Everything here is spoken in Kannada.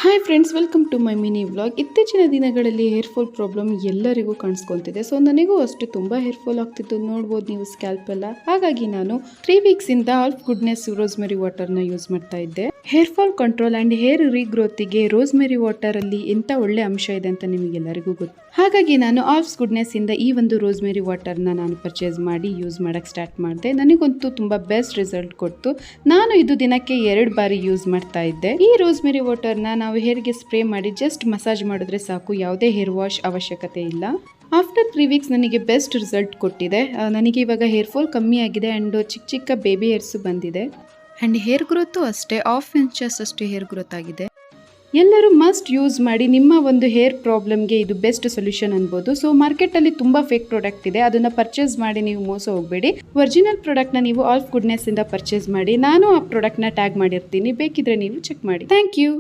Hi friends, welcome to my mini vlog. ಇತ್ತೀಚಿನ ದಿನಗಳಲ್ಲಿ ಹೇರ್ ಫಾಲ್ ಪ್ರಾಬ್ಲಮ್ ಎಲ್ಲರಿಗೂ ಕಾಣಿಸ್ಕೊಂತಿದೆ. ಸೊ ನನಗೂ ಅಷ್ಟೇ ತುಂಬ ಹೇರ್ ಫಾಲ್ ಆಗ್ತಿತ್ತು, ನೋಡ್ಬೋದು ನೀವು ಸ್ಕ್ಯಾಲ್ಪ್ ಎಲ್ಲ. ಹಾಗಾಗಿ ನಾನು 3 ವೀಕ್ಸ್ ಇಂದ ಆಲ್ಫ್ ಗುಡ್ನೆಸ್ ರೋಸ್ಮೆರಿ ವಾಟರ್ನ ಯೂಸ್ ಮಾಡ್ತಾ ಇದ್ದೆ. Hair fall control and hair ರೀಗ್ರೋತಿಗೆ ರೋಸ್ಮೆರಿ ವಾಟರ್ ಅಲ್ಲಿ ಎಂತ ಒಳ್ಳೆ ಅಂಶ ಇದೆ ಅಂತ ನಿಮಗೆಲ್ಲರಿಗೂ ಗೊತ್ತು. ಹಾಗಾಗಿ ನಾನು ಆಲ್ಫ್ಸ್ ಗುಡ್ನೆಸ್ ಇಂದ ಈ ಒಂದು ರೋಸ್ಮೆರಿ ವಾಟರ್ನ ನಾನು ಪರ್ಚೇಸ್ ಮಾಡಿ ಯೂಸ್ ಮಾಡಕ್ಕೆ ಸ್ಟಾರ್ಟ್ ಮಾಡಿದೆ. ನನಗಂತೂ ತುಂಬ ಬೆಸ್ಟ್ ರಿಸಲ್ಟ್ ಕೊಡ್ತು. ನಾನು ಇದು ದಿನಕ್ಕೆ 2 ಬಾರಿ ಯೂಸ್ ಮಾಡ್ತಾ ಇದ್ದೆ. ಈ ರೋಸ್ಮೆರಿ ವಾಟರ್ನ ನಾವು ಹೇರ್ಗೆ ಸ್ಪ್ರೇ ಮಾಡಿ ಜಸ್ಟ್ ಮಸಾಜ್ ಮಾಡಿದ್ರೆ ಸಾಕು, ಯಾವುದೇ ಹೇರ್ ವಾಶ್ ಅವಶ್ಯಕತೆ ಇಲ್ಲ. ಆಫ್ಟರ್ 3 ವೀಕ್ಸ್ ನನಗೆ ಬೆಸ್ಟ್ ರಿಸಲ್ಟ್ ಕೊಟ್ಟಿದೆ. ನನಗೆ ಇವಾಗ ಹೇರ್ ಫಾಲ್ ಕಮ್ಮಿ ಆಗಿದೆ ಆ್ಯಂಡ್ ಚಿಕ್ಕ ಚಿಕ್ಕ ಬೇಬಿ ಹೇರ್ಸು ಬಂದಿದೆ ಆ್ಯಂಡ್ ಹೇರ್ ಗ್ರೋತು ಅಷ್ಟೇ 1/2 ಇಂಚಸ್ ಅಷ್ಟು ಹೇರ್ ಗ್ರೋತ್ ಆಗಿದೆ. ಎಲ್ಲರೂ ಮಸ್ಟ್ ಯೂಸ್ ಮಾಡಿ. ನಿಮ್ಮ ಒಂದು ಹೇರ್ ಪ್ರಾಬ್ಲಮ್ಗೆ ಇದು ಬೆಸ್ಟ್ ಸೊಲ್ಯೂಷನ್ ಅನ್ಬೋದು. ಸೊ ಮಾರ್ಕೆಟಲ್ಲಿ ತುಂಬ ಫೇಕ್ ಪ್ರಾಡಕ್ಟ್ ಇದೆ, ಅದನ್ನು ಪರ್ಚೇಸ್ ಮಾಡಿ ನೀವು ಮೋಸ ಹೋಗಬೇಡಿ. ಒರಿಜಿನಲ್ ಪ್ರಾಡಕ್ಟ್ನ ನೀವು ಆಲ್ಫ್ ಗುಡ್ನೆಸ್ ಇಂದ ಪರ್ಚೇಸ್ ಮಾಡಿ. ನಾನು ಆ ಪ್ರಾಡಕ್ಟ್ನ ಟ್ಯಾಗ್ ಮಾಡಿರ್ತೀನಿ, ಬೇಕಿದ್ರೆ ನೀವು ಚೆಕ್ ಮಾಡಿ. Thank you.